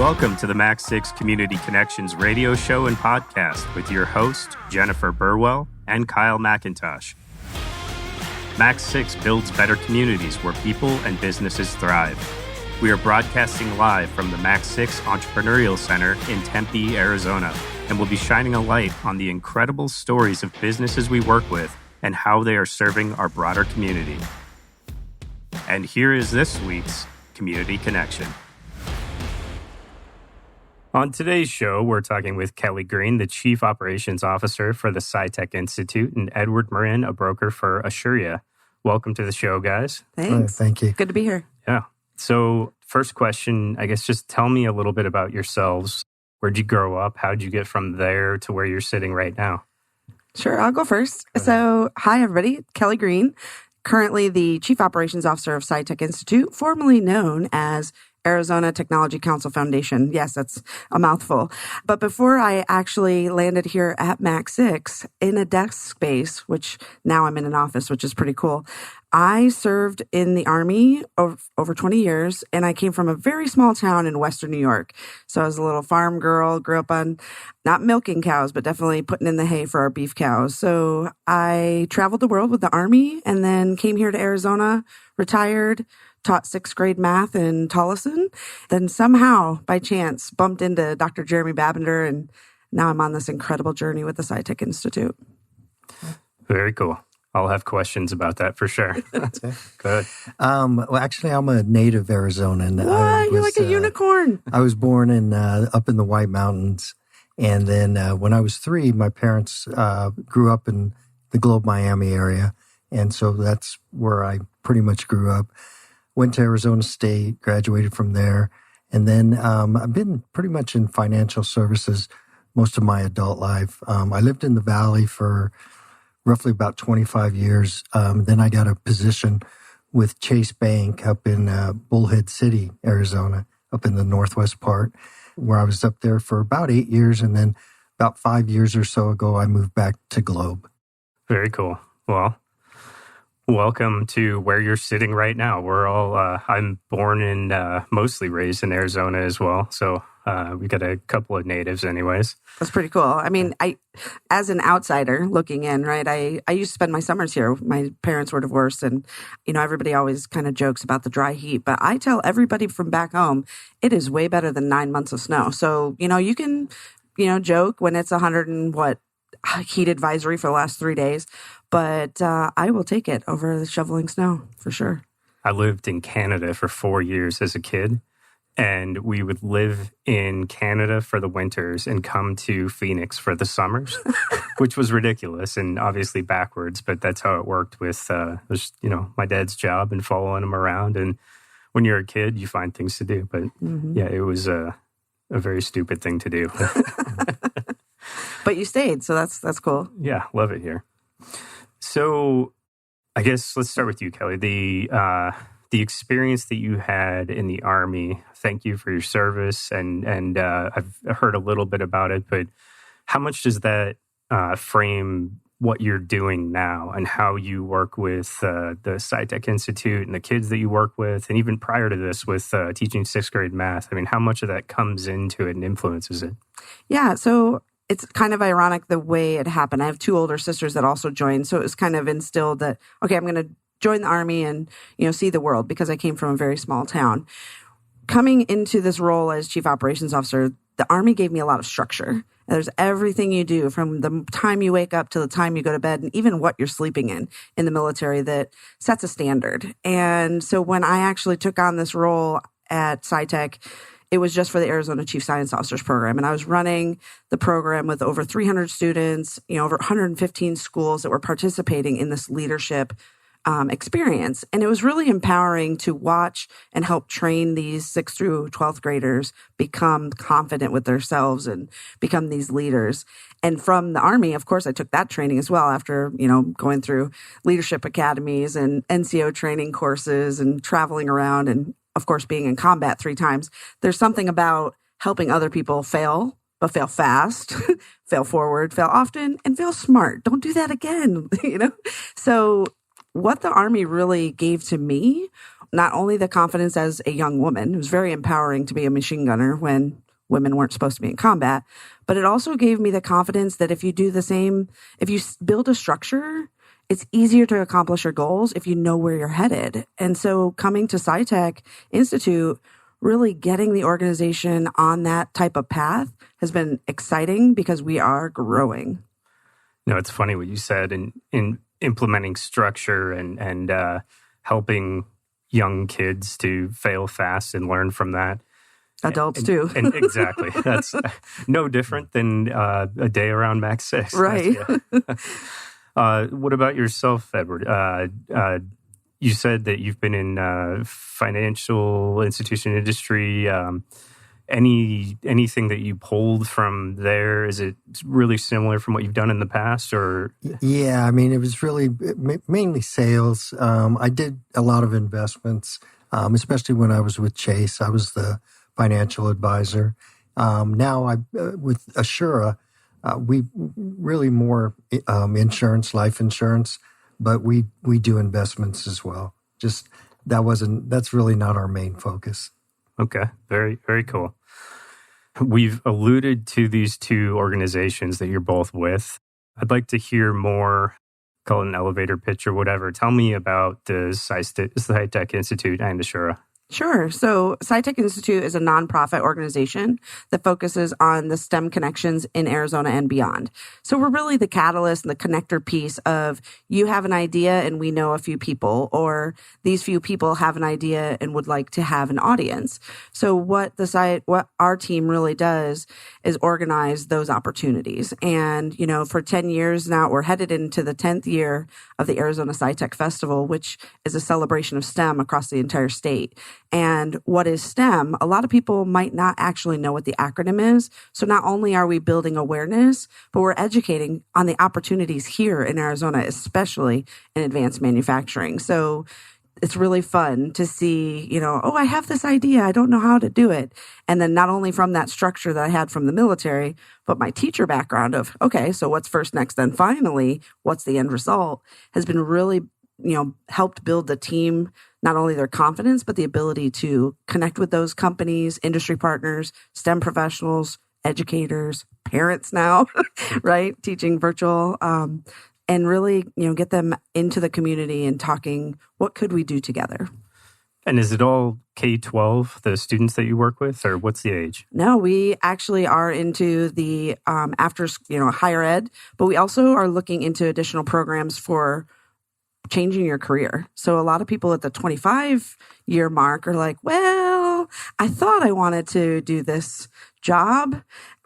Welcome to the MAC6 Community Connections radio show and podcast with your host, Jennifer Burwell and Kyle McIntosh. MAC6 builds better communities where people and businesses thrive. We are broadcasting live from the MAC6 Entrepreneurial Center in Tempe, Arizona, and will be shining a light on the incredible stories of businesses we work with and how they are serving our broader community. And here is this week's Community Connection. On today's show, we're talking with Kelly Greene, the Chief Operations Officer for the SciTech Institute, and Edward Marin, a broker for Assuria. Welcome to the show, guys. Thanks. Thank you. Good to be here. Yeah. So first question, I guess just tell me a little bit about yourselves. Where'd you grow up? How'd you get from there to where you're sitting right now? Sure, I'll go first. So, hi, everybody. Kelly Greene, currently the Chief Operations Officer of SciTech Institute, formerly known as Arizona Technology Council Foundation. Yes, that's a mouthful. But before I actually landed here at MAC6 in a desk space, which now I'm in an office, which is pretty cool, I served in the Army over 20 years, and I came from a very small town in Western New York. So I was a little farm girl, grew up on not milking cows, but definitely putting in the hay for our beef cows. So I traveled the world with the Army and then came here to Arizona, retired, taught sixth grade math in Tolleson, then somehow, by chance, bumped into Dr. Jeremy Babender, and now I'm on this incredible journey with the SciTech Institute. Very cool. I'll have questions about that for sure. Good. Well, actually, I'm a native Arizonan. What? You're like a unicorn. I was born in up in the White Mountains. And then when I was 3, my parents grew up in the Globe, Miami area. And so that's where I pretty much grew up. Went to Arizona State, graduated from there. And then I've been pretty much in financial services most of my adult life. I lived in the Valley for roughly about 25 years. Then I got a position with Chase Bank up in Bullhead City, Arizona, up in the northwest part, where I was up there for about 8 years. And then about 5 years or so ago, I moved back to Globe. Very cool. Well, welcome to where you're sitting right now. We're all, I'm born and mostly raised in Arizona as well. So we got a couple of natives anyways. That's pretty cool. I mean, as an outsider looking in, right, I used to spend my summers here. My parents were divorced and, everybody always kind of jokes about the dry heat. But I tell everybody from back home, it is way better than 9 months of snow. So, you can, joke when it's 100 and heat advisory for the last 3 days. But I will take it over the shoveling snow for sure. I lived in Canada for 4 years as a kid, and we would live in Canada for the winters and come to Phoenix for the summers, which was ridiculous and obviously backwards, but that's how it worked with, my dad's job and following him around. And when you're a kid, you find things to do. But yeah, it was a very stupid thing to do. But you stayed, so that's cool. Yeah, love it here. So I guess let's start with you, Kelly. The experience that you had in the Army, thank you for your service. And I've heard a little bit about it, but how much does that frame what you're doing now and how you work with the SciTech Institute and the kids that you work with, and even prior to this with teaching sixth grade math? I mean, how much of that comes into it and influences it? Yeah, so it's kind of ironic the way it happened. I have 2 older sisters that also joined. So it was kind of instilled that, okay, I'm going to join the Army and, see the world because I came from a very small town. Coming into this role as Chief Operations Officer, the Army gave me a lot of structure. There's everything you do from the time you wake up to the time you go to bed and even what you're sleeping in the military that sets a standard. And so when I actually took on this role at SciTech, it was just for the Arizona Chief Science Officers Program. And I was running the program with over 300 students, over 115 schools that were participating in this leadership experience. And it was really empowering to watch and help train these 6th through 12th graders become confident with themselves and become these leaders. And from the Army, of course, I took that training as well after, going through leadership academies and NCO training courses and traveling around and, of course, being in combat 3 times. There's something about helping other people fail, but fail fast, fail forward, fail often, and fail smart. Don't do that again, So what the Army really gave to me not only the confidence as a young woman, it was very empowering to be a machine gunner when women weren't supposed to be in combat, but it also gave me the confidence that if you do the same, if you build a structure, it's easier to accomplish your goals if you know where you're headed. And so coming to SciTech Institute, really getting the organization on that type of path has been exciting because we are growing. No, it's funny what you said in implementing structure and helping young kids to fail fast and learn from that. Adults too. And exactly. That's no different than a day around MAC6. Right. What about yourself, Edward? You said that you've been in financial institution industry. Anything that you pulled from there? Is it really similar from what you've done in the past, or? Yeah, I mean, it was really mainly sales. I did a lot of investments, especially when I was with Chase. I was the financial advisor. Now with Assura, we really more insurance, life insurance, but we do investments as well. Just that's really not our main focus. Okay, very, very cool. We've alluded to these two organizations that you're both with. I'd like to hear more, call it an elevator pitch or whatever. Tell me about the SciTech Institute and Assura. Sure. So SciTech Institute is a nonprofit organization that focuses on the STEM connections in Arizona and beyond. So we're really the catalyst and the connector piece of you have an idea and we know a few people, or these few people have an idea and would like to have an audience. So what our team really does is organize those opportunities. And, for 10 years now, we're headed into the 10th year of the Arizona SciTech Festival, which is a celebration of STEM across the entire state. And what is STEM? A lot of people might not actually know what the acronym is. So not only are we building awareness, but we're educating on the opportunities here in Arizona, especially in advanced manufacturing. So it's really fun to see, I have this idea. I don't know how to do it. And then not only from that structure that I had from the military, but my teacher background of, okay, so what's first, next, then finally, what's the end result has been really, helped build the team, not only their confidence, but the ability to connect with those companies, industry partners, STEM professionals, educators, parents now, right? Teaching virtual, and really, get them into the community and talking, what could we do together? And is it all K-12, the students that you work with, or what's the age? No, we actually are into the after, higher ed, but we also are looking into additional programs for changing your career. So a lot of people at the 25-year mark are like, well, I thought I wanted to do this job,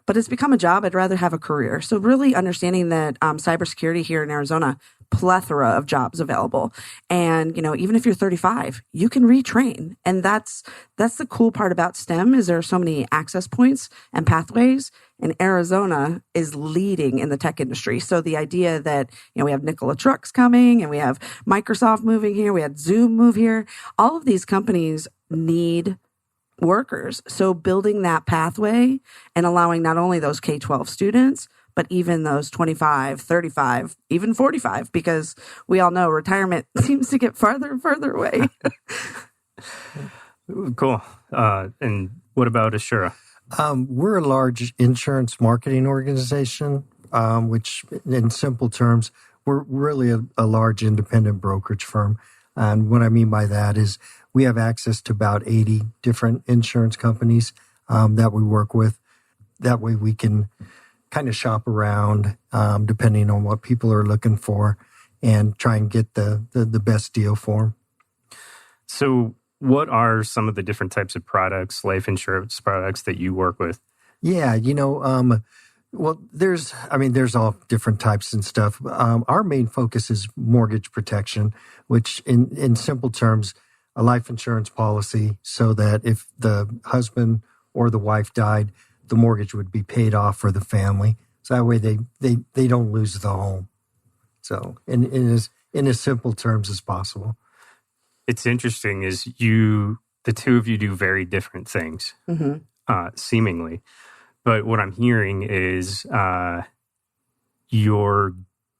but it's become a job. I'd rather have a career. So really understanding that cybersecurity here in Arizona, plethora of jobs available. And, even if you're 35, you can retrain. And that's the cool part about STEM is there are so many access points and pathways. And Arizona is leading in the tech industry. So the idea that, we have Nikola trucks coming and we have Microsoft moving here, we had Zoom move here. All of these companies need workers. So building that pathway and allowing not only those K-12 students, but even those 25, 35, even 45, because we all know retirement seems to get farther and further away. Cool. And what about Assura? We're a large insurance marketing organization, which in simple terms, we're really a large independent brokerage firm. And what I mean by that is we have access to about 80 different insurance companies that we work with. That way we can kind of shop around depending on what people are looking for and try and get the best deal for them. So what are some of the different types of products, life insurance products that you work with? Yeah, well, there's all different types and stuff. Our main focus is mortgage protection, which in simple terms, a life insurance policy so that if the husband or the wife died, the mortgage would be paid off for the family. So that way they don't lose the home. So in as simple terms as possible. It's interesting is the two of you do very different things, seemingly. But what I'm hearing is you're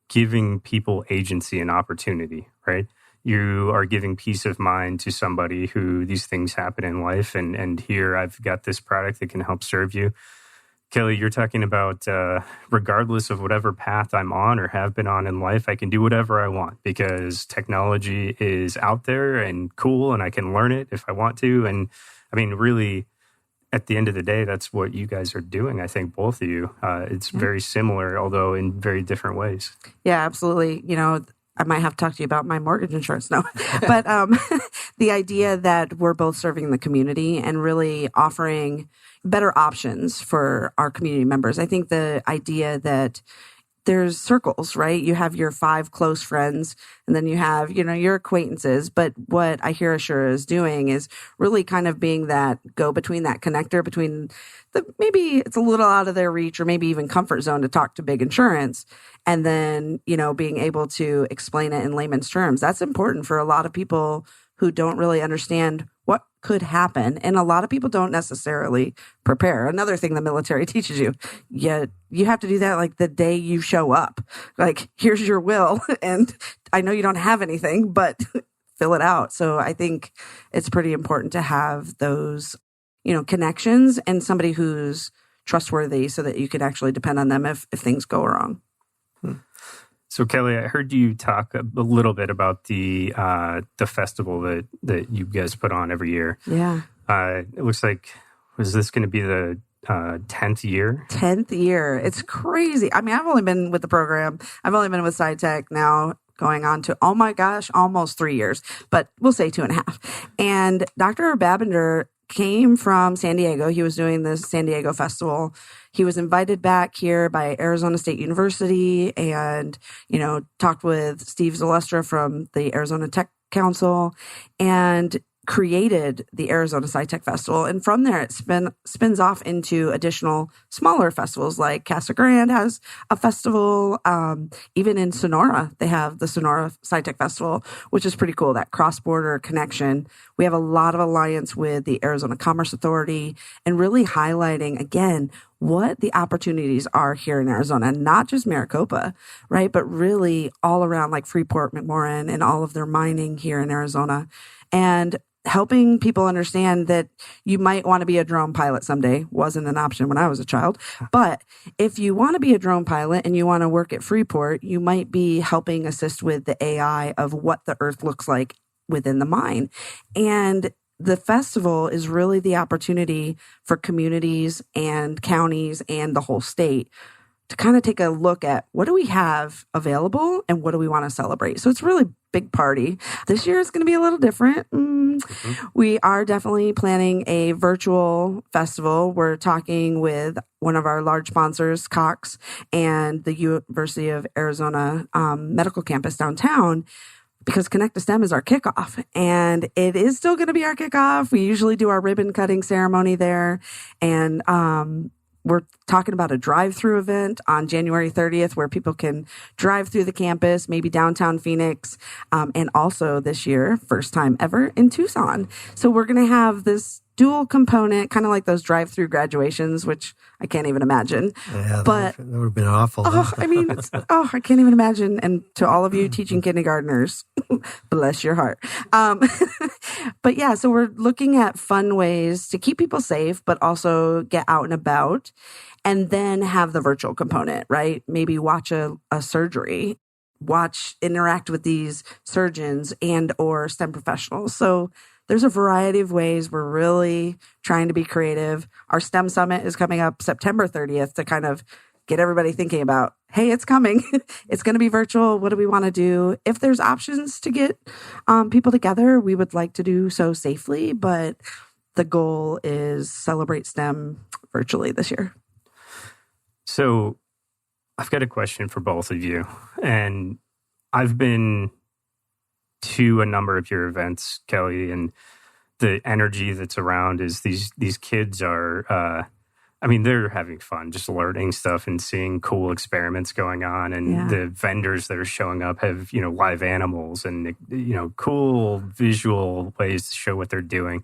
giving people agency and opportunity, right? you are giving peace of mind to somebody who these things happen in life. And here I've got this product that can help serve you. Kelly, you're talking about regardless of whatever path I'm on or have been on in life, I can do whatever I want because technology is out there and cool and I can learn it if I want to. And I mean, really, at the end of the day, that's what you guys are doing. I think both of you. It's very similar, although in very different ways. Yeah, absolutely. I might have to talk to you about my mortgage insurance. No, but the idea that we're both serving the community and really offering better options for our community members. I think the idea that there's circles, right? You have your 5 close friends and then you have, your acquaintances. But what I hear Ashura is doing is really kind of being that go between that connector between maybe it's a little out of their reach or maybe even comfort zone to talk to big insurance. And then, being able to explain it in layman's terms. That's important for a lot of people who don't really understand what could happen. And a lot of people don't necessarily prepare. Another thing the military teaches you, you have to do that like the day you show up. Like, here's your will. And I know you don't have anything, but fill it out. So I think it's pretty important to have those, connections and somebody who's trustworthy so that you can actually depend on them if things go wrong. So Kelly, I heard you talk a little bit about the festival that you guys put on every year. Yeah. It looks like, was this going to be the 10th year? 10th year. It's crazy. I mean, I've only been with the program. I've only been with SciTech now going on to, oh my gosh, almost 3 years, but we'll say 2.5. And Dr. Babender came from San Diego. He was doing the San Diego Festival. He was invited back here by Arizona State University and, talked with Steve Zalestra from the Arizona Tech Council and created the Arizona SciTech Festival. And from there, it spins off into additional smaller festivals like Casa Grande has a festival. Even in Sonora, they have the Sonora SciTech Festival, which is pretty cool, that cross-border connection. We have a lot of alliance with the Arizona Commerce Authority and really highlighting, again, what the opportunities are here in Arizona, not just Maricopa, right? But really all around like Freeport, McMoran, and all of their mining here in Arizona. And helping people understand that you might want to be a drone pilot someday wasn't an option when I was a child. But if you want to be a drone pilot and you want to work at Freeport, you might be helping assist with the AI of what the Earth looks like within the mine. And the festival is really the opportunity for communities and counties and the whole state to kind of take a look at what do we have available and what do we want to celebrate. So it's really big party. This year is going to be a little different. We are definitely planning a virtual festival. We're talking with one of our large sponsors, Cox, and the University of Arizona Medical Campus downtown, because Connect to STEM is our kickoff. And it is still going to be our kickoff. We usually do our ribbon cutting ceremony there. And we're talking about a drive-through event on January 30th where people can drive through the campus, maybe downtown Phoenix, and also this year, first time ever in Tucson. So we're going to have this dual component, kind of like those drive-through graduations, which I can't even imagine. Yeah, but that would have been awful. I can't even imagine. And to all of you teaching kindergartners, bless your heart. But yeah, so we're looking at fun ways to keep people safe, but also get out and about, and then have the virtual component, right? Maybe watch a surgery, interact with these surgeons and or STEM professionals. So there's a variety of ways. We're really trying to be creative. Our STEM Summit is coming up September 30th to kind of get everybody thinking about, hey, it's coming. It's going to be virtual. What do we want to do? If there's options to get people together, we would like to do so safely. But the goal is celebrate STEM virtually this year. So I've got a question for both of you. And I've been to a number of your events, Kelly, and the energy that's around is these kids are, they're having fun, just learning stuff and seeing cool experiments going on. And the vendors that are showing up have, live animals and, cool visual ways to show what they're doing.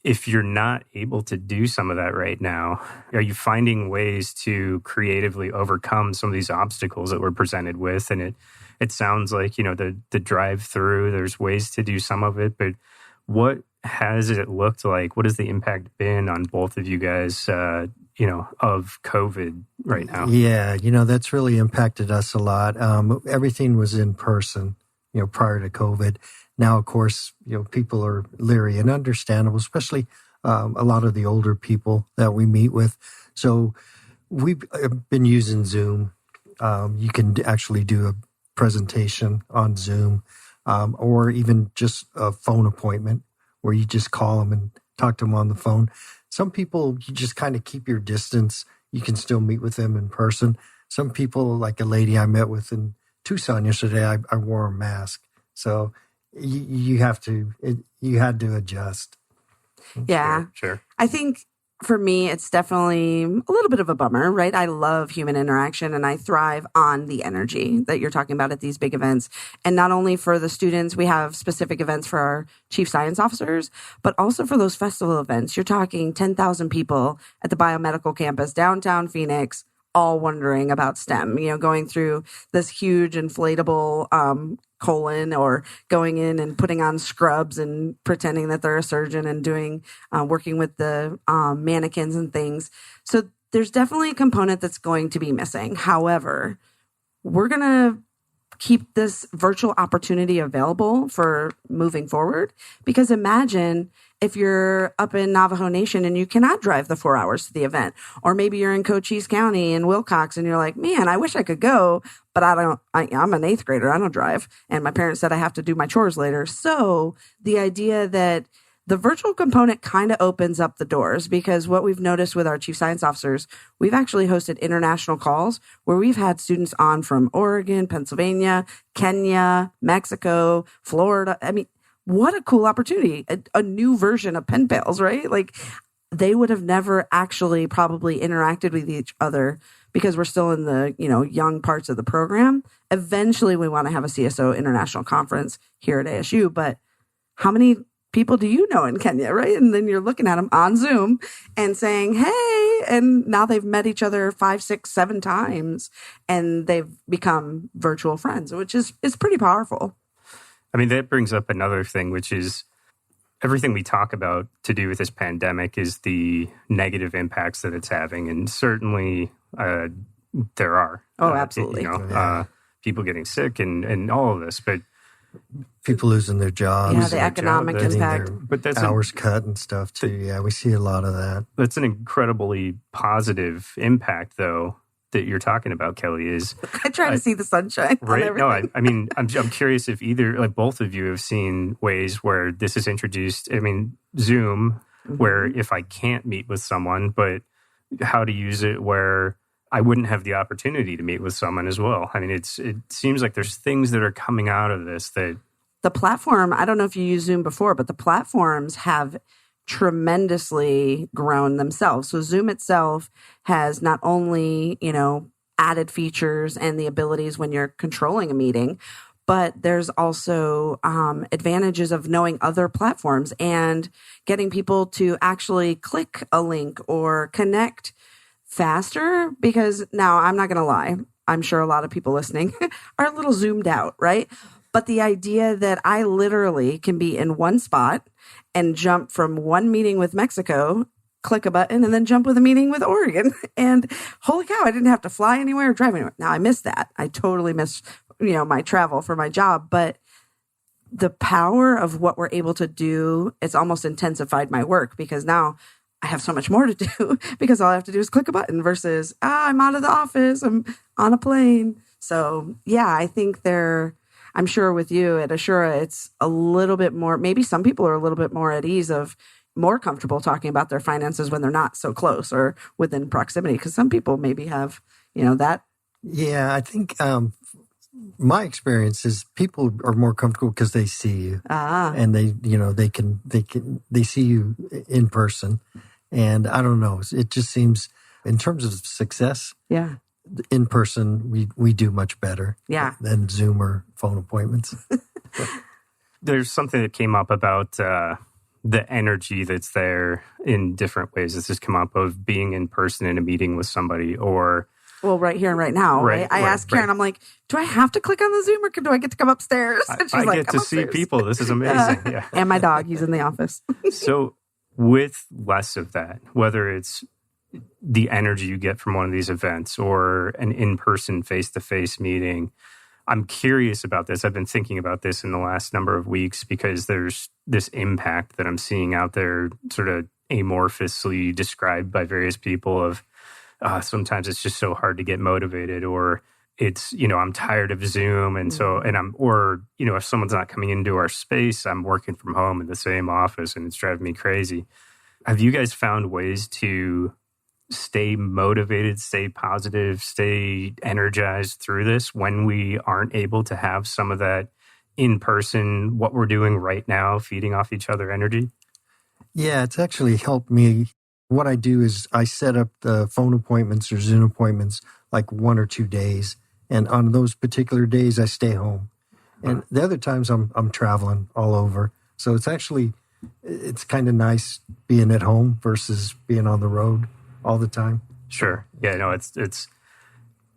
If you're not able to do some of that right now, are you finding ways to creatively overcome some of these obstacles that we're presented with? And it sounds like, the drive-through, there's ways to do some of it, but what has it looked like? What has the impact been on both of you guys, of COVID right now? Yeah, that's really impacted us a lot. Everything was in person, prior to COVID. Now, of course, people are leery, and understandable, especially a lot of the older people that we meet with. So we've been using Zoom. You can actually do a presentation on Zoom, or even just a phone appointment where you just call them and talk to them on the phone. Some people, you just kind of keep your distance. You can still meet with them in person. Some people, like a lady I met with in Tucson yesterday, I wore a mask. So you had to adjust. Yeah. Sure. I think for me, it's definitely a little bit of a bummer, right? I love human interaction and I thrive on the energy that you're talking about at these big events. And not only for the students, we have specific events for our chief science officers, but also for those festival events. You're talking 10,000 people at the biomedical campus, downtown Phoenix, all wondering about STEM, going through this huge inflatable colon, or going in and putting on scrubs and pretending that they're a surgeon and doing working with the mannequins and things. So there's definitely a component that's going to be missing. However, we're going to keep this virtual opportunity available for moving forward, because imagine if you're up in Navajo Nation and you cannot drive the 4 hours to the event, or maybe you're in Cochise County in Wilcox and you're like, man, I wish I could go, but I'm an 8th grader. I don't drive. And my parents said I have to do my chores later. So the idea that the virtual component kind of opens up the doors, because what we've noticed with our chief science officers, we've actually hosted international calls where we've had students on from Oregon, Pennsylvania, Kenya, Mexico, Florida. I mean, what a cool opportunity. A new version of pen pals, right? Like, they would have never actually probably interacted with each other because we're still in the, young parts of the program. Eventually, we want to have a CSO international conference here at ASU, but how many people do you know in Kenya, right? And then you're looking at them on Zoom and saying, hey, and now they've met each other 5, 6, 7 times and they've become virtual friends, which is pretty powerful. I mean, that brings up another thing, which is everything we talk about to do with this pandemic is the negative impacts that it's having. And certainly there are. Oh, absolutely. People getting sick and all of this, but people losing their jobs. Yeah, the economic impact. But that's hours cut and stuff too. Yeah, we see a lot of that. That's an incredibly positive impact, though, that you're talking about, Kelly. Is I try to see the sunshine. Right? No, I mean, I'm curious if both of you have seen ways where this is introduced. I mean, Zoom, where if I can't meet with someone, but how to use it where I wouldn't have the opportunity to meet with someone as well. I mean, it seems like there's things that are coming out of this that the platform. I don't know if you used Zoom before, but the platforms have tremendously grown themselves. So Zoom itself has not only, added features and the abilities when you're controlling a meeting, but there's also advantages of knowing other platforms and getting people to actually click a link or connect faster. Because now, I'm not going to lie, I'm sure a lot of people listening are a little zoomed out, right? But the idea that I literally can be in one spot and jump from one meeting with Mexico, click a button, and then jump with a meeting with Oregon. And holy cow, I didn't have to fly anywhere or drive anywhere. Now, I missed that. I totally missed, my travel for my job. But the power of what we're able to do, it's almost intensified my work, because now I have so much more to do because all I have to do is click a button versus, I'm out of the office, I'm on a plane. So yeah, I think I'm sure with you at Assura, it's a little bit more, maybe some people are a little bit more at ease of more comfortable talking about their finances when they're not so close or within proximity. Because some people maybe have, that. Yeah, I think my experience is people are more comfortable because they see you, and they see you in person. And I don't know, it just seems in terms of success, yeah, in person we do much better, than Zoom or phone appointments. There's something that came up about the energy that's there in different ways. This has come up of being in person in a meeting with somebody, or Well, right here and right now, right? I asked Karen, I'm like, do I have to click on the Zoom or do I get to come upstairs? And she's I get to see people. This is amazing. Yeah. And my dog, he's in the office. So with less of that, whether it's the energy you get from one of these events or an in-person face-to-face meeting, I'm curious about this. I've been thinking about this in the last number of weeks because there's this impact that I'm seeing out there sort of amorphously described by various people of sometimes it's just so hard to get motivated, or it's, I'm tired of Zoom. And so, if someone's not coming into our space, I'm working from home in the same office and it's driving me crazy. Have you guys found ways to stay motivated, stay positive, stay energized through this when we aren't able to have some of that in person, what we're doing right now, feeding off each other energy? Yeah, it's actually helped me. What I do is I set up the phone appointments or Zoom appointments like 1 or 2 days. And on those particular days, I stay home. And the other times I'm traveling all over. So it's kind of nice being at home versus being on the road all the time. Sure. Yeah, no, it's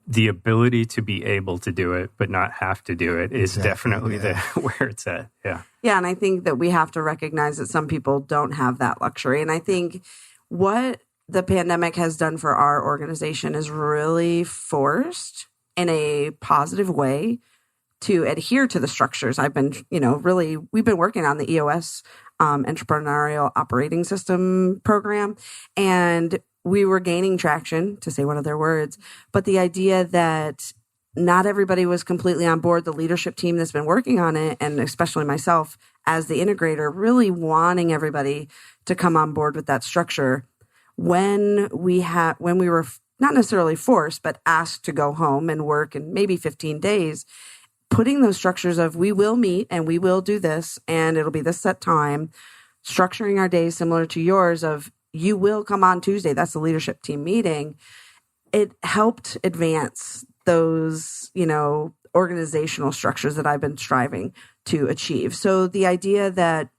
the ability to be able to do it, but not have to do it is definitely where it's at. Yeah. Yeah. And I think that we have to recognize that some people don't have that luxury. And I think what the pandemic has done for our organization is really forced in a positive way to adhere to the structures. I've been, we've been working on the EOS Entrepreneurial Operating System program, and we were gaining traction, to say one of their words, but the idea that not everybody was completely on board, the leadership team that's been working on it, and especially myself as the integrator, really wanting everybody to come on board with that structure. When we were not necessarily forced, but asked to go home and work in maybe 15 days, putting those structures of we will meet and we will do this and it'll be this set time, structuring our days similar to yours of you will come on Tuesday. That's the leadership team meeting. It helped advance those, organizational structures that I've been striving to achieve. So the idea that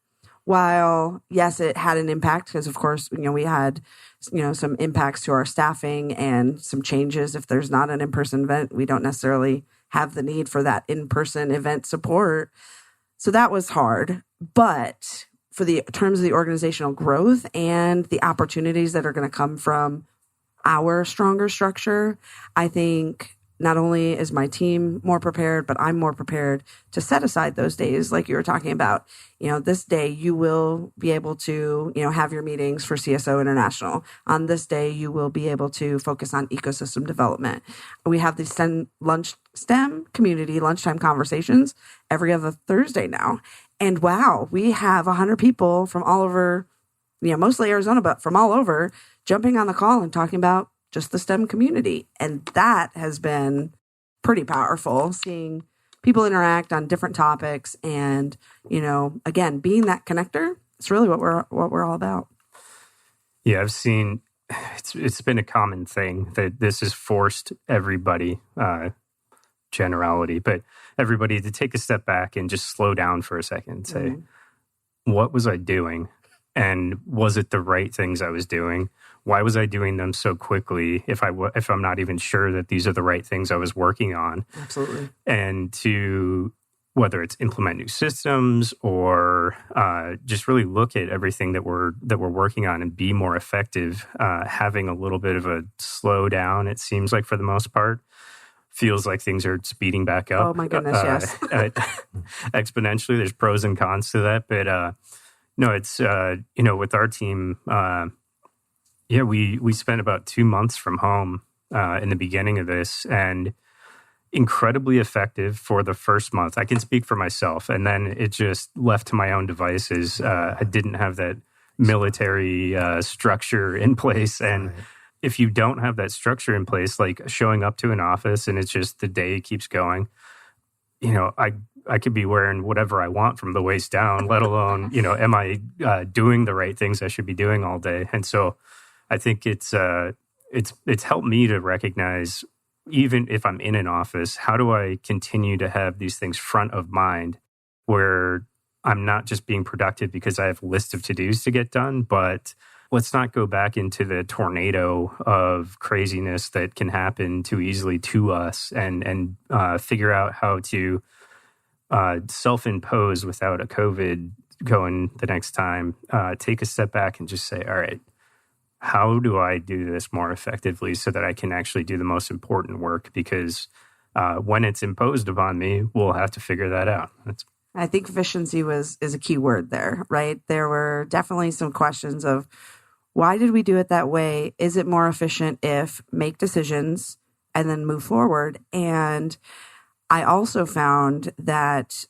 while, yes, it had an impact because, of course, we had, some impacts to our staffing and some changes. If there's not an in-person event, we don't necessarily have the need for that in-person event support. So that was hard. But for the terms of the organizational growth and the opportunities that are going to come from our stronger structure, I think not only is my team more prepared, but I'm more prepared to set aside those days like you were talking about. This day you will be able to, have your meetings for CSO International. On this day, you will be able to focus on ecosystem development. We have the STEM community lunchtime conversations every other Thursday now. And wow, we have 100 people from all over, mostly Arizona, but from all over jumping on the call and talking about just the STEM community. And that has been pretty powerful, seeing people interact on different topics and, again, being that connector. It's really what we're all about. Yeah, I've seen it's been a common thing that this has forced everybody, generality, but everybody to take a step back and just slow down for a second and say, what was I doing? And was it the right things I was doing? Why was I doing them so quickly if I'm not even sure that these are the right things I was working on? Absolutely. And to, whether it's implement new systems or just really look at everything that we're working on and be more effective, having a little bit of a slowdown, it seems like for the most part, feels like things are speeding back up. Oh my goodness, yes. Exponentially. There's pros and cons to that. But no, it's, with our team, we spent about 2 months from home in the beginning of this, and incredibly effective for the first month. I can speak for myself. And then it just left to my own devices. I didn't have that military structure in place. And if you don't have that structure in place, like showing up to an office and it's just the day keeps going, I could be wearing whatever I want from the waist down, let alone, am I doing the right things I should be doing all day? And so I think it's helped me to recognize, even if I'm in an office, how do I continue to have these things front of mind where I'm not just being productive because I have a list of to-dos to get done, but let's not go back into the tornado of craziness that can happen too easily to us, and figure out how to self-impose without a COVID going the next time. Take a step back and just say, all right, how do I do this more effectively so that I can actually do the most important work? Because when it's imposed upon me, we'll have to figure that out. I think efficiency is a key word there, right? There were definitely some questions of, why did we do it that way? Is it more efficient if make decisions and then move forward? And I also found that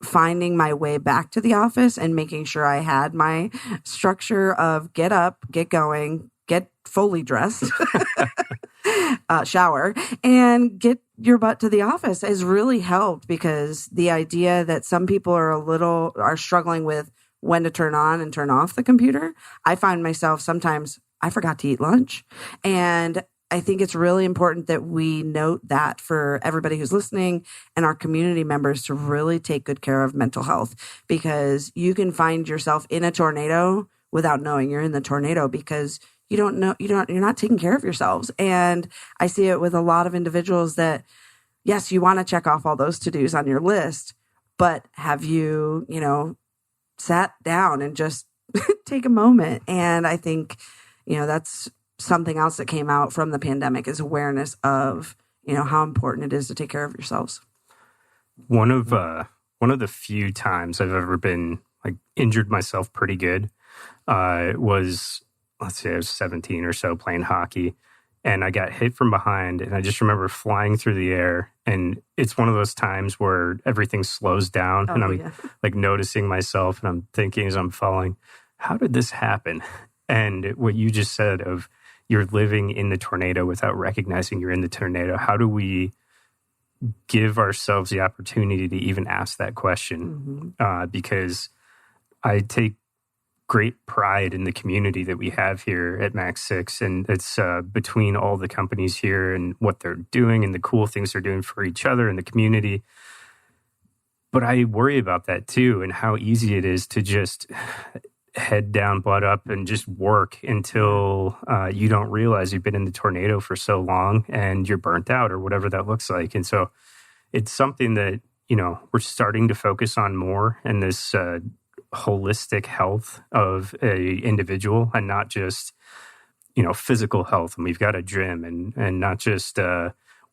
finding my way back to the office and making sure I had my structure of get up, get going, get fully dressed, shower, and get your butt to the office has really helped, because the idea that some people are struggling with when to turn on and turn off the computer. I find myself sometimes, I forgot to eat lunch. And I think it's really important that we note that for everybody who's listening and our community members to really take good care of mental health, because you can find yourself in a tornado without knowing you're in the tornado, because you're not taking care of yourselves. And I see it with a lot of individuals that, yes, you want to check off all those to-dos on your list, but have you, sat down and just take a moment? And I think, that's something else that came out from the pandemic is awareness of, how important it is to take care of yourselves. One of the few times I've ever been injured myself pretty good was, let's say I was 17 or so playing hockey, and I got hit from behind, and I just remember flying through the air. And it's one of those times where everything slows down, and I'm noticing myself, and I'm thinking as I'm falling, how did this happen? And what you just said of you're living in the tornado without recognizing you're in the tornado. How do we give ourselves the opportunity to even ask that question? Mm-hmm. Because I take great pride in the community that we have here at MAC6, and it's between all the companies here and what they're doing and the cool things they're doing for each other and the community. But I worry about that too, and how easy it is to just head down, butt up, and just work until you don't realize you've been in the tornado for so long and you're burnt out, or whatever that looks like. And so it's something that, we're starting to focus on more in this holistic health of a individual, and not just, physical health. And we've got a gym, and not just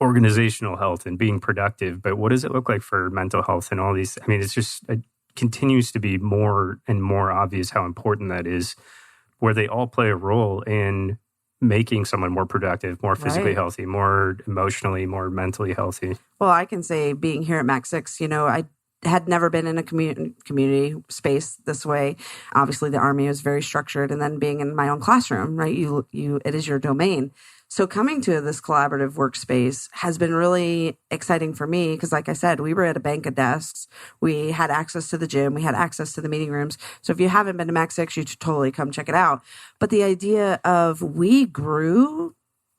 organizational health and being productive, but what does it look like for mental health and all these? I mean, it's just, it continues to be more and more obvious how important that is, where they all play a role in making someone more productive, more physically healthy, more emotionally, more mentally healthy. Well, I can say, being here at MAC6, I had never been in a community space this way. Obviously, the Army was very structured, and then being in my own classroom, right? It is your domain. So coming to this collaborative workspace has been really exciting for me, because like I said, we were at a bank of desks. We had access to the gym. We had access to the meeting rooms. So if you haven't been to MAC6, you should totally come check it out. But the idea of we grew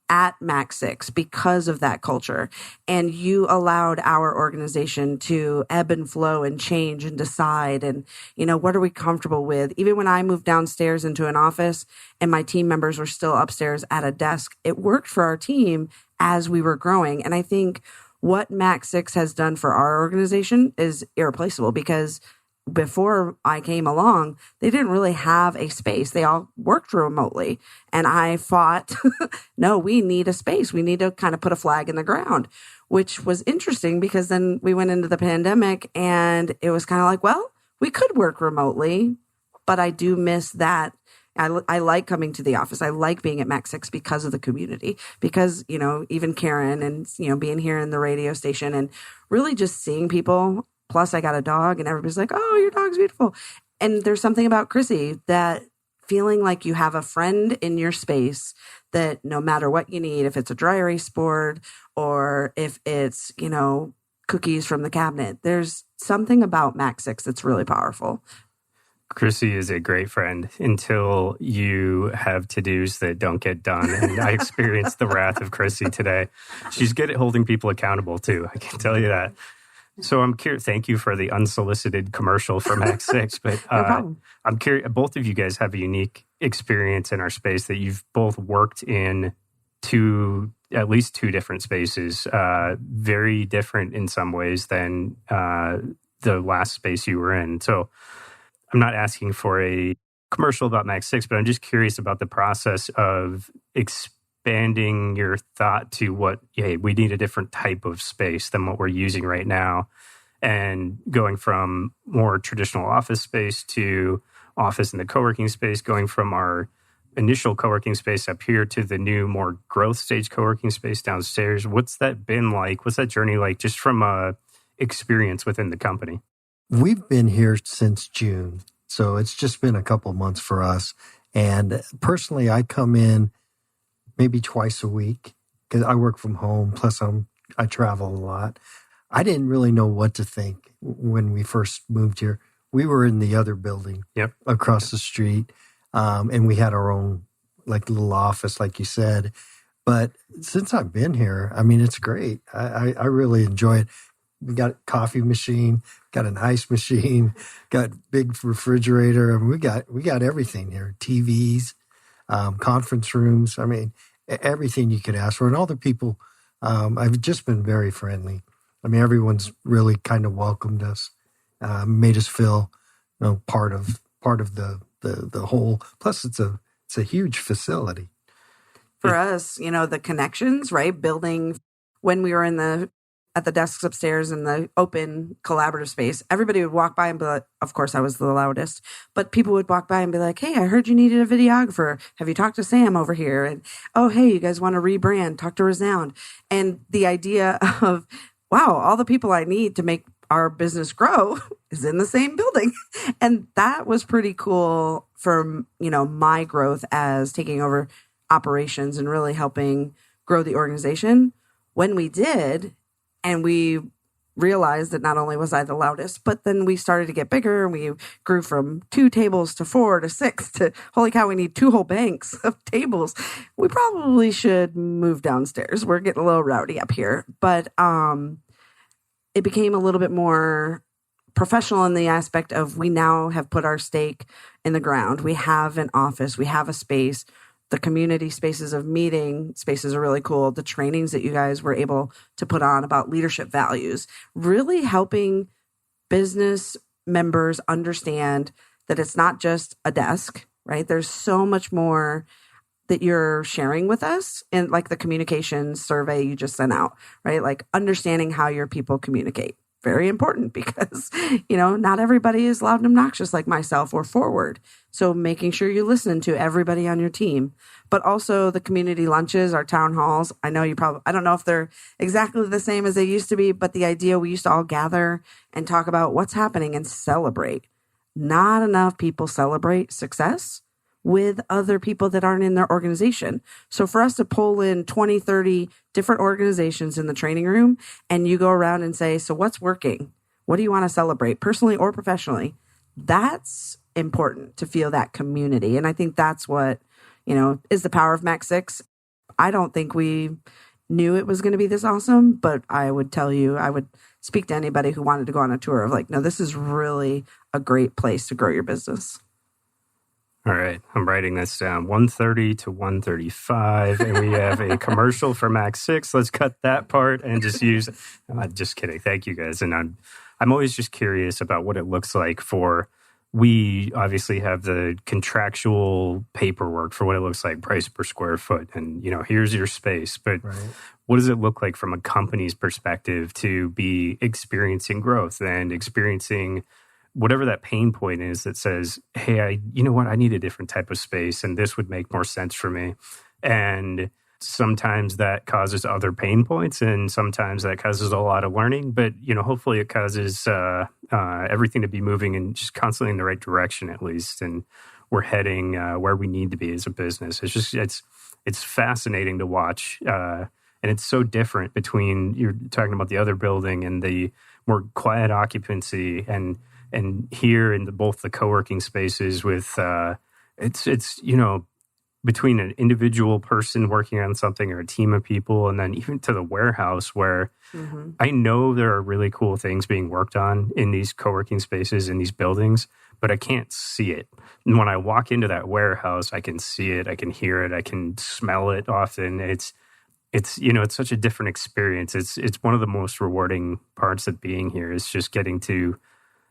at MAC6 because of that culture. And you allowed our organization to ebb and flow and change and decide. And, what are we comfortable with? Even when I moved downstairs into an office and my team members were still upstairs at a desk, it worked for our team as we were growing. And I think what MAC6 has done for our organization is irreplaceable, because before I came along, they didn't really have a space. They all worked remotely. And I thought, no, we need a space. We need to kind of put a flag in the ground, which was interesting, because then we went into the pandemic and it was kind of like, well, we could work remotely, but I do miss that. I like coming to the office. I like being at MAC6 because of the community, because, even Karen and, being here in the radio station and really just seeing people. Plus, I got a dog, and everybody's like, oh, your dog's beautiful. And there's something about Chrissy, that feeling like you have a friend in your space, that no matter what you need, if it's a dry erase board or if it's, cookies from the cabinet, there's something about MAC6 that's really powerful. Chrissy is a great friend until you have to-dos that don't get done. And I experienced the wrath of Chrissy today. She's good at holding people accountable, too. I can tell you that. So I'm curious. Thank you for the unsolicited commercial for MAC6. But No problem. I'm curious. Both of you guys have a unique experience in our space that you've both worked in at least two different spaces, very different in some ways than the last space you were in. So I'm not asking for a commercial about MAC6, but I'm just curious about the process of expanding your thought to hey, we need a different type of space than what we're using right now, and going from more traditional office space to office in the co-working space, going from our initial co-working space up here to the new, more growth stage co-working space downstairs. What's that been like? What's that journey like, just from a experience within the company? We've been here since June, so it's just been a couple months for us. And personally, I come in maybe twice a week because I work from home. Plus, I travel a lot. I didn't really know what to think when we first moved here. We were in the other building across the street, and we had our own little office, like you said. But since I've been here, I mean, it's great. I really enjoy it. We got a coffee machine, got an ice machine, got big refrigerator. I mean, we got everything here. TVs, conference rooms. I mean, everything you could ask for. And all the people have just been very friendly. I mean, everyone's really kind of welcomed us, made us feel, part of the whole. Plus, it's a huge facility. For us, the connections, right? Building when we were at the desks upstairs in the open collaborative space, everybody would walk by and be like, of course I was the loudest, but people would walk by and be like, hey, I heard you needed a videographer. Have you talked to Sam over here? And, oh, hey, you guys want to rebrand? Talk to Resound. And the idea of, wow, all the people I need to make our business grow is in the same building. And that was pretty cool for, my growth as taking over operations and really helping grow the organization. When we did, and we realized that not only was I the loudest, but then we started to get bigger, and we grew from 2 tables to 4 to 6 to, holy cow, we need 2 whole banks of tables. We probably should move downstairs. We're getting a little rowdy up here. But it became a little bit more professional in the aspect of we now have put our stake in the ground. We have an office. We have a space. The community spaces of meeting spaces are really cool. The trainings that you guys were able to put on about leadership values, really helping business members understand that it's not just a desk, right? There's so much more that you're sharing with us, and like the communication survey you just sent out, right? Like understanding how your people communicate. Very important because, not everybody is loud and obnoxious like myself or forward. So making sure you listen to everybody on your team, but also the community lunches, our town halls. I know I don't know if they're exactly the same as they used to be, but the idea we used to all gather and talk about what's happening and celebrate. Not enough people celebrate success with other people that aren't in their organization. So for us to pull in 20, 30 different organizations in the training room, and you go around and say, so what's working? What do you want to celebrate personally or professionally? That's important to feel that community. And I think that's what, is the power of MAC6. I don't think we knew it was going to be this awesome, but I would tell you, I would speak to anybody who wanted to go on a tour of no, this is really a great place to grow your business. All right, I'm writing this down. 130 to 135, and we have a commercial for MAC6. Let's cut that part and just use. Just kidding. Thank you guys. And I'm always just curious about what it looks like for. We obviously have the contractual paperwork for what it looks like, price per square foot, and here's your space. But right. What does it look like from a company's perspective to be experiencing growth and experiencing whatever that pain point is that says, hey, I need a different type of space, and this would make more sense for me. And sometimes that causes other pain points, and sometimes that causes a lot of learning. But, hopefully it causes everything to be moving and just constantly in the right direction, at least. And we're heading where we need to be as a business. It's fascinating to watch. And it's so different between, you're talking about the other building and the more quiet occupancy, and here in both the co-working spaces with it's between an individual person working on something or a team of people, and then even to the warehouse where I know there are really cool things being worked on in these co-working spaces, in these buildings, but I can't see it. And when I walk into that warehouse, I can see it, I can hear it, I can smell it often. It's it's such a different experience. It's one of the most rewarding parts of being here is just getting to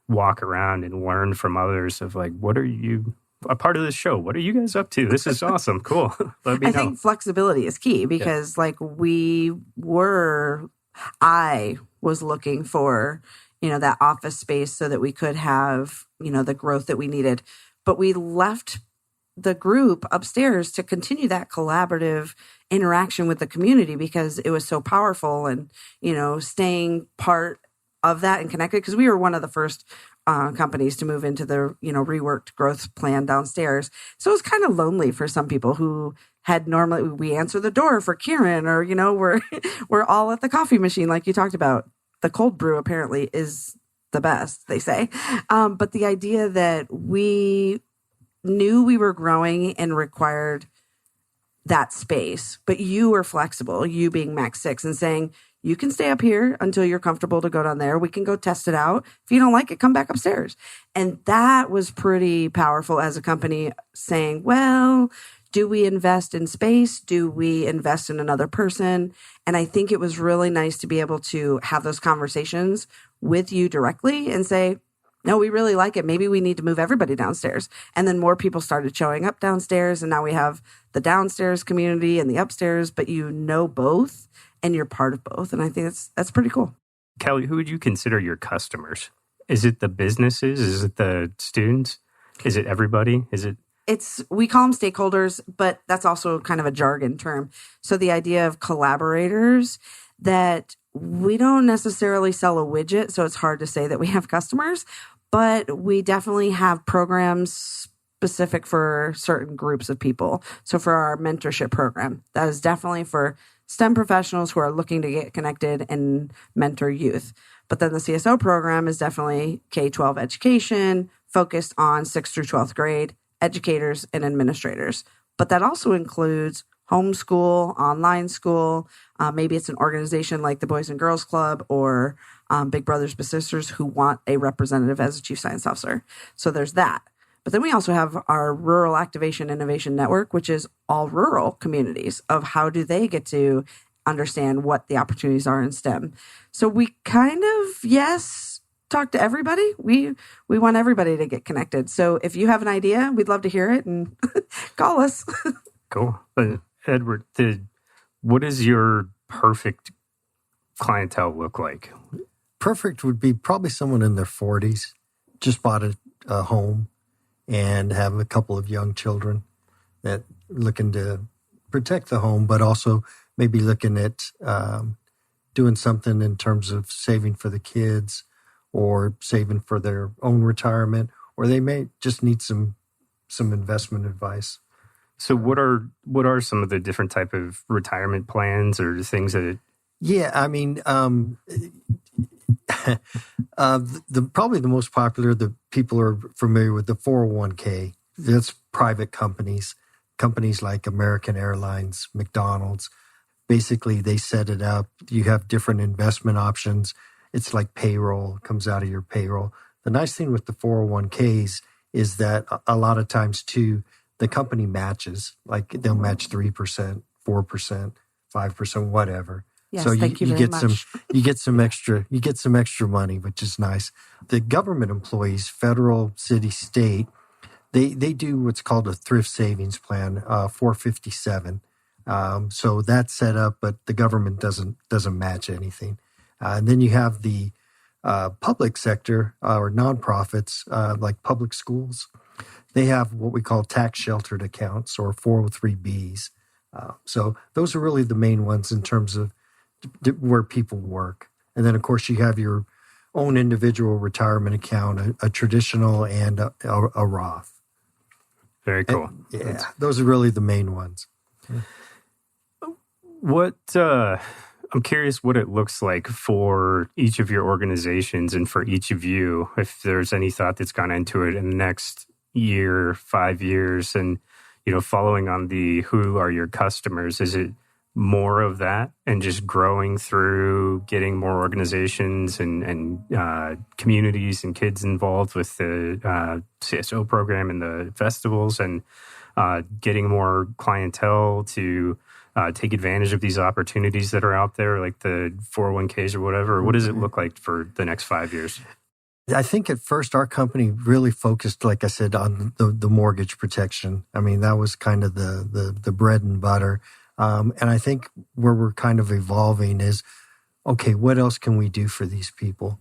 walk around and learn from others of like, what are you a part of this show? What are you guys up to? This is awesome. Cool. Let me know. I think flexibility is key because I was looking for, that office space so that we could have, the growth that we needed. But we left the group upstairs to continue that collaborative interaction with the community because it was so powerful and, staying part of that and connected because we were one of the first companies to move into the, reworked growth plan downstairs. So it was kind of lonely for some people who had normally, we answer the door for Kieran or, we're all at the coffee machine like you talked about. The cold brew apparently is the best, they say. But the idea that we knew we were growing and required that space, but you were flexible, you being MAC6 and saying, you can stay up here until you're comfortable to go down there. We can go test it out. If you don't like it, come back upstairs. And that was pretty powerful as a company saying, well, do we invest in space? Do we invest in another person? And I think it was really nice to be able to have those conversations with you directly and say, no, we really like it. Maybe we need to move everybody downstairs. And then more people started showing up downstairs. And now we have the downstairs community and the upstairs, but you know both and you're part of both. And I think that's pretty cool. Kelly, who would you consider your customers? Is it the businesses? Is it the students? Is it everybody? We call them stakeholders, but that's also kind of a jargon term. So the idea of collaborators that we don't necessarily sell a widget, so it's hard to say that we have customers, but we definitely have programs specific for certain groups of people. So for our mentorship program, that is definitely for STEM professionals who are looking to get connected and mentor youth. But then the CSO program is definitely K-12 education, focused on 6th through 12th grade, educators and administrators. But that also includes homeschool, online school. Maybe it's an organization like the Boys and Girls Club or Big Brothers Big Sisters who want a representative as a chief science officer. So there's that. But then we also have our Rural Activation Innovation Network, which is all rural communities of how do they get to understand what the opportunities are in STEM. So we kind of, talk to everybody. We want everybody to get connected. So if you have an idea, we'd love to hear it and call us. Cool. But Edward, what does your perfect clientele look like? Perfect would be probably someone in their 40s, just bought a home and have a couple of young children that looking to protect the home, but also maybe looking at doing something in terms of saving for the kids or saving for their own retirement, or they may just need some investment advice. So what are some of the different type of retirement plans or things that? Yeah, I mean, probably the most popular that people are familiar with, the 401k. That's private companies like American Airlines, McDonald's. Basically, they set it up. You have different investment options. It's like payroll, comes out of your payroll. The nice thing with the 401ks is that a lot of times too, the company matches, like they'll match 3%, 4%, 5%, whatever. Yes, so thank you very get much. you get some extra money, which is nice. The government employees, federal, city, state, they do what's called a thrift savings plan, 457. So that's set up, but the government doesn't match anything. And then you have the public sector or nonprofits like public schools. They have what we call tax sheltered accounts or 403Bs. So those are really the main ones in terms of where people work. And then, of course, you have your own individual retirement account, a traditional and a Roth. Very cool. And, those are really the main ones. What I'm curious what it looks like for each of your organizations and for each of you, if there's any thought that's gone into it in the next year, 5 years. And, following on the who are your customers, is it more of that and just growing through getting more organizations and communities and kids involved with the CSO program and the festivals and getting more clientele to take advantage of these opportunities that are out there, like the 401ks or whatever? What does it look like for the next 5 years? I think at first our company really focused, like I said, on the mortgage protection. I mean, that was kind of the bread and butter. And I think where we're kind of evolving is, okay, what else can we do for these people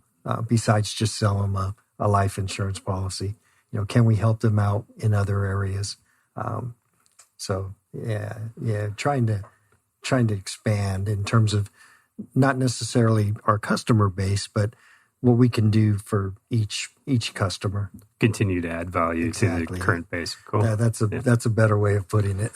besides just sell them a life insurance policy? Can we help them out in other areas? So trying to expand in terms of not necessarily our customer base, but what we can do for each customer. Continue to add value to the current base. Cool. That's a better way of putting it.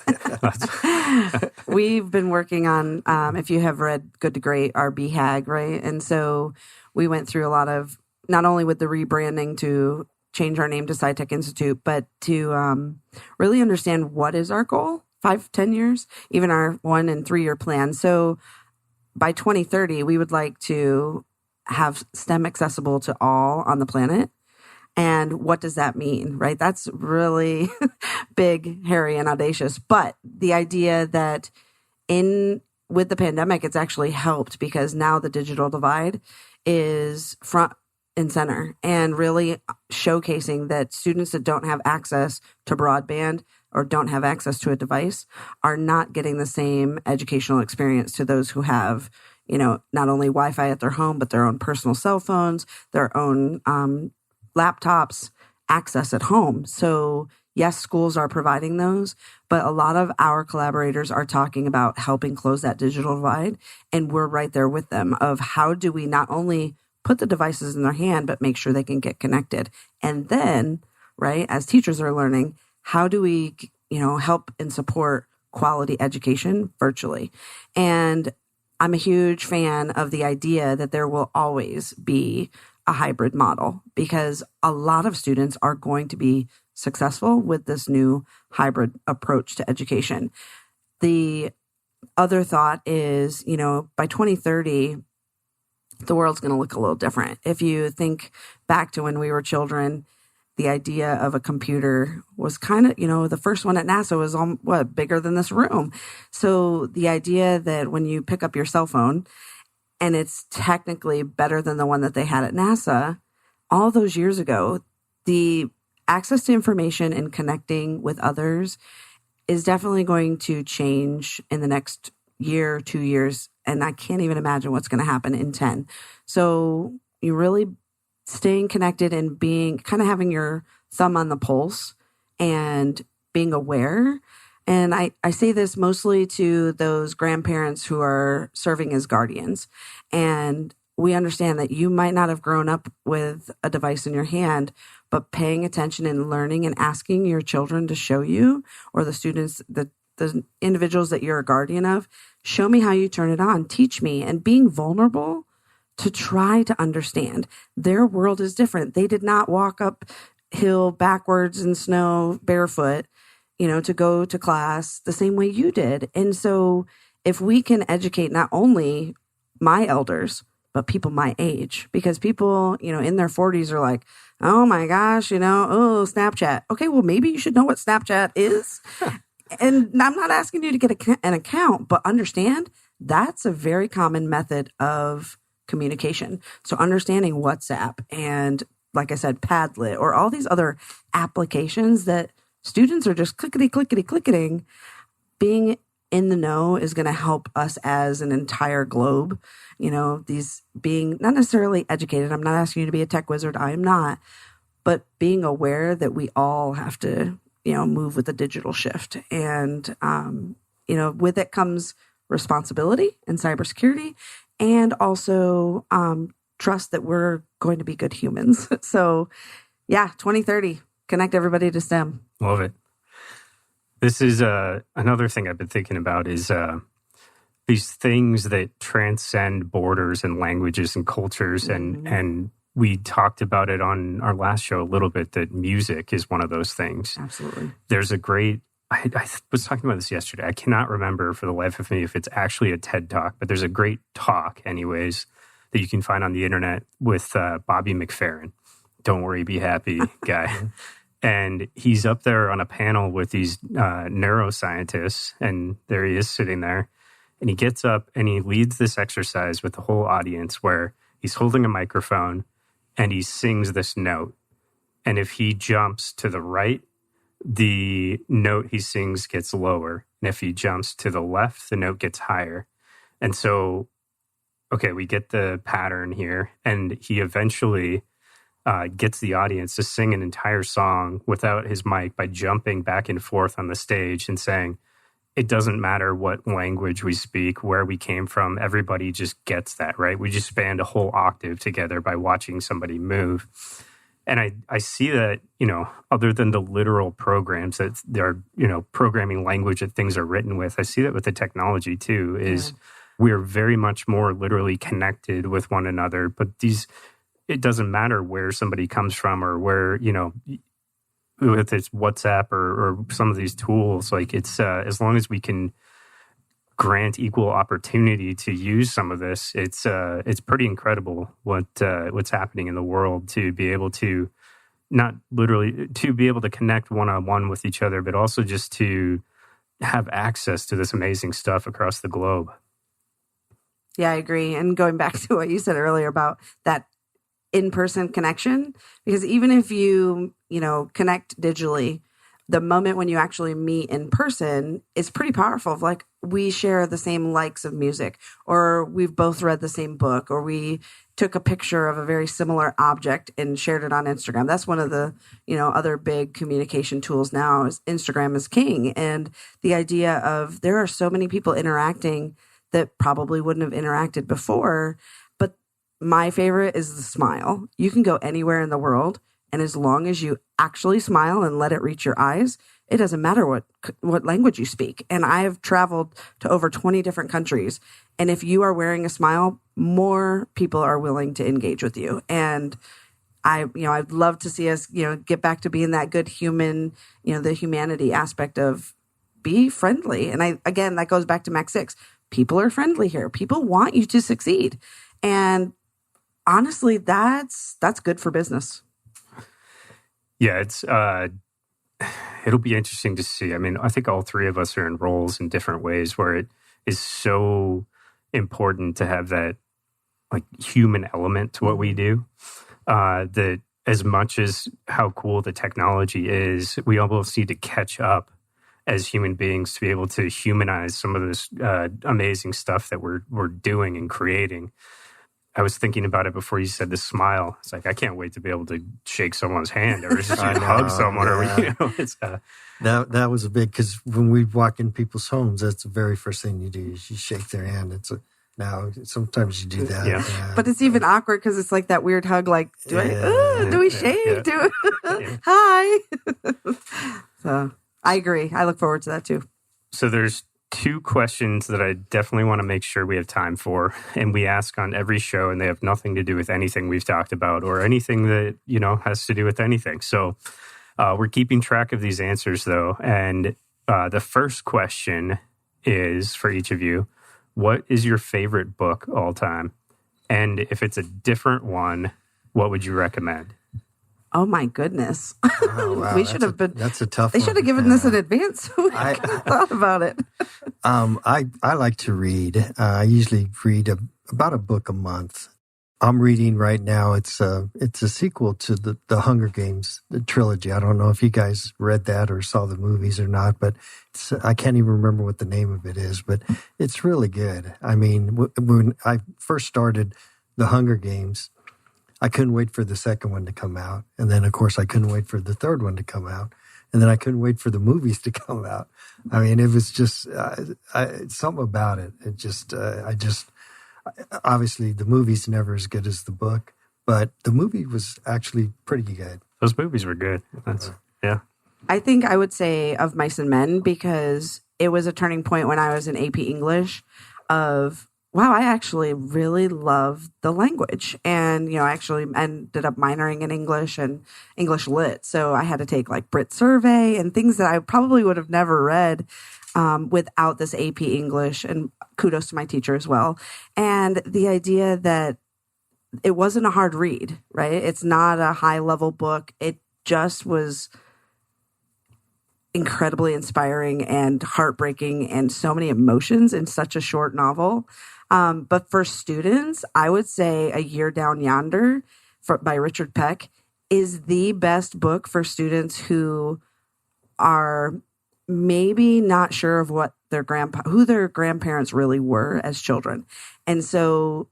We've been working on, if you have read Good to Great, our BHAG, right? And so we went through a lot of, not only with the rebranding to change our name to SciTech Institute, but to really understand what is our goal, 5-10 years, even our 1 and 3 year plan. So by 2030, we would like to have STEM accessible to all on the planet. And what does that mean, right? That's really big, hairy, and audacious. But the idea that with the pandemic, it's actually helped because now the digital divide is front and center and really showcasing that students that don't have access to broadband or don't have access to a device are not getting the same educational experience to those who have, not only Wi-Fi at their home, but their own personal cell phones, their own laptops, access at home. So yes, schools are providing those, but a lot of our collaborators are talking about helping close that digital divide. And we're right there with them of how do we not only put the devices in their hand, but make sure they can get connected. And then, right, as teachers are learning, how do we, help and support quality education virtually? And I'm a huge fan of the idea that there will always be a hybrid model because a lot of students are going to be successful with this new hybrid approach to education. The other thought is, by 2030, the world's going to look a little different. If you think back to when we were children, the idea of a computer was kind of, the first one at NASA was bigger than this room. So the idea that when you pick up your cell phone and it's technically better than the one that they had at NASA, all those years ago, the access to information and connecting with others is definitely going to change in the next year, 2 years. And I can't even imagine what's going to happen in 10. So you really staying connected and being kind of having your thumb on the pulse and being aware. And I say this mostly to those grandparents who are serving as guardians. And we understand that you might not have grown up with a device in your hand, but paying attention and learning and asking your children to show you, or the students, the individuals that you're a guardian of, show me how you turn it on, teach me, and being vulnerable to try to understand. Their world is different. They did not walk uphill backwards in snow barefoot, to go to class the same way you did. And so if we can educate not only my elders, but people my age, because people, in their 40s are like, oh my gosh, Snapchat. Okay, well, maybe you should know what Snapchat is. And I'm not asking you to get an account, but understand that's a very common method of communication. So understanding WhatsApp and, like I said, Padlet or all these other applications that students are just clicking, being in the know is going to help us as an entire globe. These being not necessarily educated. I'm not asking you to be a tech wizard. I am not. But being aware that we all have to, move with the digital shift. And, with it comes responsibility and cybersecurity and also trust that we're going to be good humans. So, 2030, connect everybody to STEM. Love it. This is another thing I've been thinking about is these things that transcend borders and languages and cultures. And we talked about it on our last show a little bit, that music is one of those things. Absolutely. There's a great I was talking about this yesterday. I cannot remember for the life of me if it's actually a TED Talk, but there's a great talk, anyways, that you can find on the internet with Bobby McFerrin. Don't worry, be happy guy. And he's up there on a panel with these neuroscientists, and there he is sitting there. And he gets up and he leads this exercise with the whole audience where he's holding a microphone and he sings this note. And if he jumps to the right, the note he sings gets lower. And if he jumps to the left, the note gets higher. And so, okay, we get the pattern here. And he eventually gets the audience to sing an entire song without his mic by jumping back and forth on the stage and saying, it doesn't matter what language we speak, where we came from, everybody just gets that, right? We just spanned a whole octave together by watching somebody move. And I see that, other than the literal programs that they're, programming language that things are written with, I see that with the technology too, is we're very much more literally connected with one another. But it doesn't matter where somebody comes from or where, if it's WhatsApp or some of these tools, like it's as long as we can grant equal opportunity to use some of this, it's pretty incredible what's happening in the world to be able to not literally to be able to connect one-on-one with each other, but also just to have access to this amazing stuff across the globe. Yeah, I agree. And going back to what you said earlier about that in-person connection, because even if you connect digitally, the moment when you actually meet in person is pretty powerful. Like, we share the same likes of music, or we've both read the same book, or we took a picture of a very similar object and shared it on Instagram. That's one of the, other big communication tools now is Instagram is king. And the idea of there are so many people interacting that probably wouldn't have interacted before. But my favorite is the smile. You can go anywhere in the world, and as long as you actually smile and let it reach your eyes, it doesn't matter what language you speak. And I have traveled to over 20 different countries. And if you are wearing a smile, more people are willing to engage with you. And I'd love to see us, get back to being that good human, the humanity aspect of be friendly. And that goes back to MAC6. People are friendly here. People want you to succeed. And honestly, that's good for business. Yeah, it'll be interesting to see. I mean, I think all three of us are in roles in different ways where it is so important to have that like human element to what we do. That as much as how cool the technology is, we almost need to catch up as human beings to be able to humanize some of this amazing stuff that we're doing and creating. I was thinking about it before you said the smile. It's like, I can't wait to be able to shake someone's hand or just hug someone. Yeah. Or, it's, that was a big, because when we walk in people's homes, that's the very first thing you do is you shake their hand. Now, sometimes you do that. Yeah. But it's even awkward because it's like that weird hug, like, do we shake? Yeah. Hi. So I agree. I look forward to that too. So there's two questions that I definitely want to make sure we have time for, and we ask on every show, and they have nothing to do with anything we've talked about or anything that, has to do with anything. So we're keeping track of these answers, though. And the first question is for each of you, what is your favorite book all time? And if it's a different one, what would you recommend? Oh my goodness! Oh, wow. We should have been. That's a tough. They should have given this in advance, so we could have thought about it. I like to read. I usually read about a book a month. I'm reading right now. It's a sequel to the Hunger Games, the trilogy. I don't know if you guys read that or saw the movies or not, but I can't even remember what the name of it is. But it's really good. I mean, when I first started the Hunger Games, I couldn't wait for the second one to come out. And then, of course, I couldn't wait for the third one to come out. And then I couldn't wait for the movies to come out. I mean, it was just something about it. It just, obviously, the movie's never as good as the book, but the movie was actually pretty good. Those movies were good. Yeah. I think I would say of Mice and Men because it was a turning point when I was in AP English of wow, I actually really love the language. And, I actually ended up minoring in English and English lit. So I had to take like Brit Survey and things that I probably would have never read without this AP English. And kudos to my teacher as well. And the idea that it wasn't a hard read, right? It's not a high level book. It just was incredibly inspiring and heartbreaking and so many emotions in such a short novel. But for students, I would say A Year Down Yonder by Richard Peck is the best book for students who are maybe not sure of what who their grandparents really were as children. And so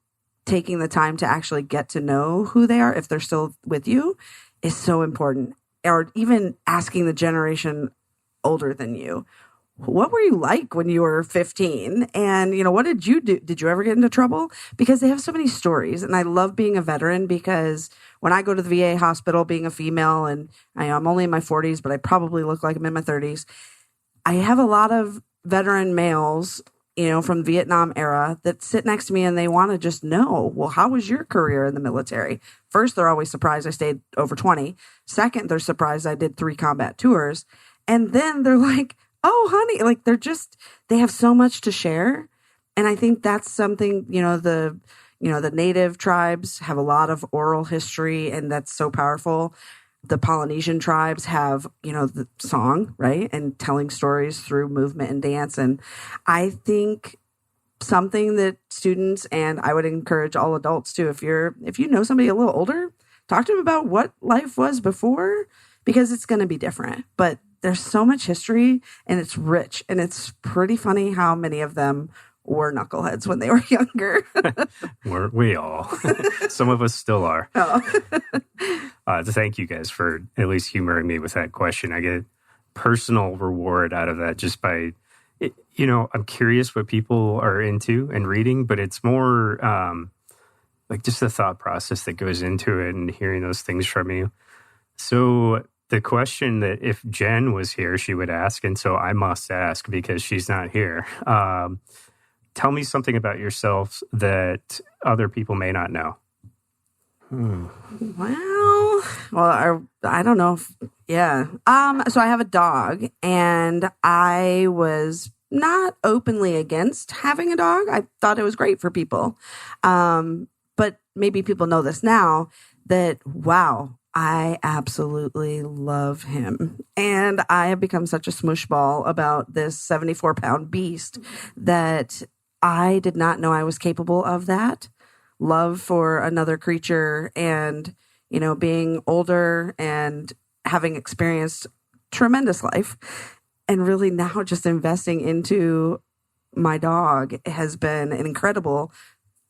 taking the time to actually get to know who they are, if they're still with you, is so important. Or even asking the generation older than you, what were you like when you were 15? And, what did you do? Did you ever get into trouble? Because they have so many stories. And I love being a veteran because when I go to the VA hospital, being a female, and I'm only in my 40s, but I probably look like I'm in my 30s. I have a lot of veteran males, from the Vietnam era that sit next to me and they want to just know, well, how was your career in the military? First, they're always surprised I stayed over 20. Second, they're surprised I did 3 combat tours. And then they're like, oh, honey, like they have so much to share. And I think that's something, the native tribes have a lot of oral history, and that's so powerful. The Polynesian tribes have, the song, right? And telling stories through movement and dance. And I think something that students, and I would encourage all adults too, if you know somebody a little older, talk to them about what life was before, because it's going to be different. But there's so much history and it's rich, and it's pretty funny how many of them were knuckleheads when they were younger. Weren't we all? Some of us still are. Oh. Thank you guys for at least humoring me with that question. I get personal reward out of that just by, I'm curious what people are into and reading, but it's more like just the thought process that goes into it and hearing those things from you. So the question that if Jen was here, she would ask, and so I must ask because she's not here. Tell me something about yourself that other people may not know. Well, I don't know. So I have a dog, and I was not openly against having a dog. I thought it was great for people. But maybe people know this now that, wow, I absolutely love him. And I have become such a smoosh ball about this 74-pound beast that I did not know I was capable of that. Love for another creature, and, being older and having experienced tremendous life, and really now just investing into my dog has been an incredible,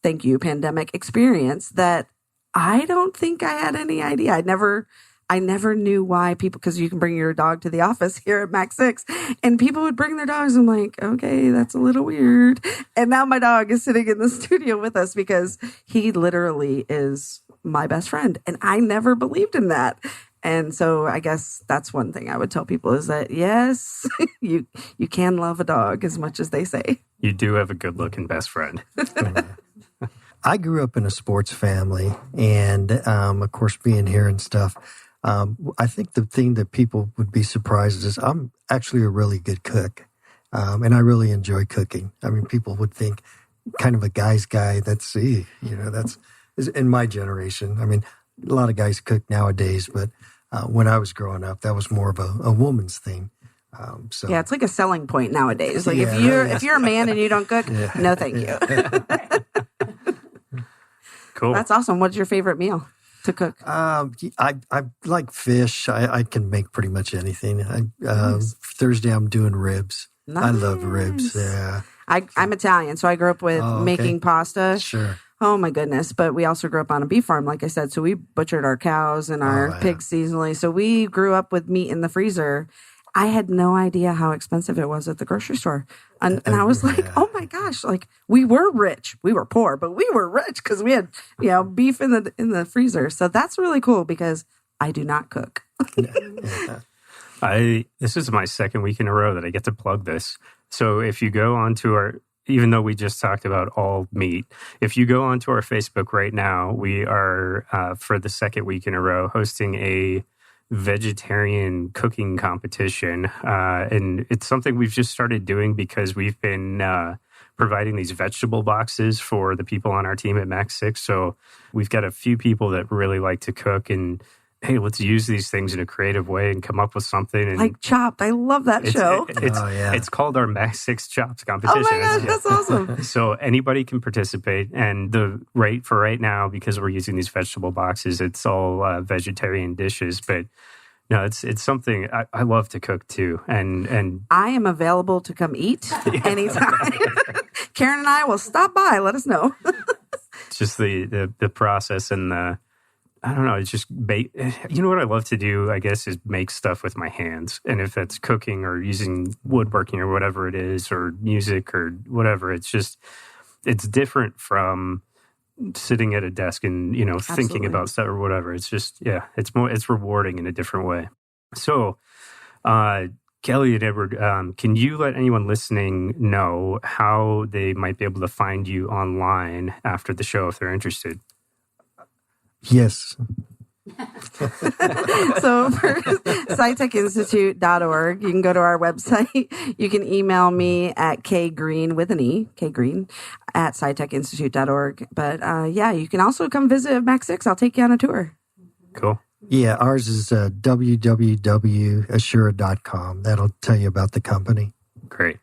thank you, pandemic experience that I don't think I had any idea. I never knew why people, because you can bring your dog to the office here at MAC6, and people would bring their dogs. I'm like, okay, that's a little weird. And now my dog is sitting in the studio with us because he literally is my best friend. And I never believed in that. And so I guess that's one thing I would tell people is that, yes, you can love a dog as much as they say. You do have a good looking best friend. I grew up in a sports family, and of course, being here and stuff, I think the thing that people would be surprised is I'm actually a really good cook, and I really enjoy cooking. I mean, people would think kind of a guy's guy. That's in my generation. I mean, a lot of guys cook nowadays, but when I was growing up, that was more of a woman's thing. So yeah, it's like a selling point nowadays. Like if you're a man and you don't cook, no, thank you. Cool. That's awesome. What's your favorite meal to cook? I like fish. I can make pretty much anything. Nice. Thursday I'm doing ribs. Nice. I love ribs. Yeah. I'm Italian, so I grew up with making pasta. Sure. Oh my goodness. But we also grew up on a beef farm, like I said. So we butchered our cows and our pigs seasonally. So we grew up with meat in the freezer. I had no idea how expensive it was at the grocery store. And I was like, oh my gosh, like we were rich. We were poor, but we were rich because we had, beef in the freezer. So that's really cool because I do not cook. This is my second week in a row that I get to plug this. So if you go onto even though we just talked about all meat, if you go onto our Facebook right now, we are, for the second week in a row, hosting a vegetarian cooking competition. And it's something we've just started doing because we've been providing these vegetable boxes for the people on our team at MAC6. So we've got a few people that really like to cook, and hey, let's use these things in a creative way and come up with something. And like Chopped. I love that show. It's called our MAC6 Chops competition. Oh my gosh, that's awesome. So anybody can participate. And right now, because we're using these vegetable boxes, it's all vegetarian dishes. But no, it's something I love to cook too. And I am available to come eat anytime. Karen and I will stop by. Let us know. Just the process and I don't know. It's just you know what I love to do, I guess, is make stuff with my hands. And if that's cooking or using woodworking or whatever it is, or music or whatever, it's different from sitting at a desk and, thinking about stuff or whatever. It's just, it's rewarding in a different way. So, Kelly and Edward, can you let anyone listening know how they might be able to find you online after the show if they're interested? Yes. So for scitecinstitute.org, you can go to our website. You can email me at kgreene with an E, kgreene at scitecinstitute.org. But you can also come visit MAC6. I'll take you on a tour. Cool. Yeah, ours is www.assura.com. That'll tell you about the company. Great.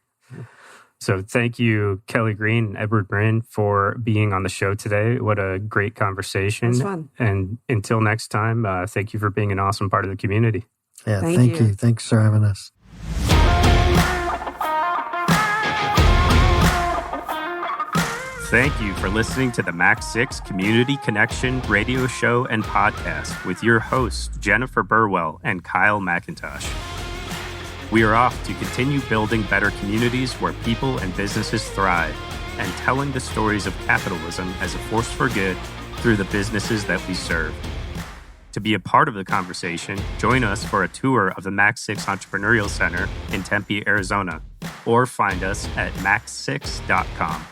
So thank you, Kelly Greene and Edward Marin, for being on the show today. What a great conversation. It was fun. And until next time, thank you for being an awesome part of the community. Yeah, thank you. Thanks for having us. Thank you for listening to the MAC6 Community Connection radio show and podcast with your hosts, Jennifer Burwell and Kyle McIntosh. We are off to continue building better communities where people and businesses thrive and telling the stories of capitalism as a force for good through the businesses that we serve. To be a part of the conversation, join us for a tour of the MAC6 Entrepreneurial Center in Tempe, Arizona, or find us at mac6.com.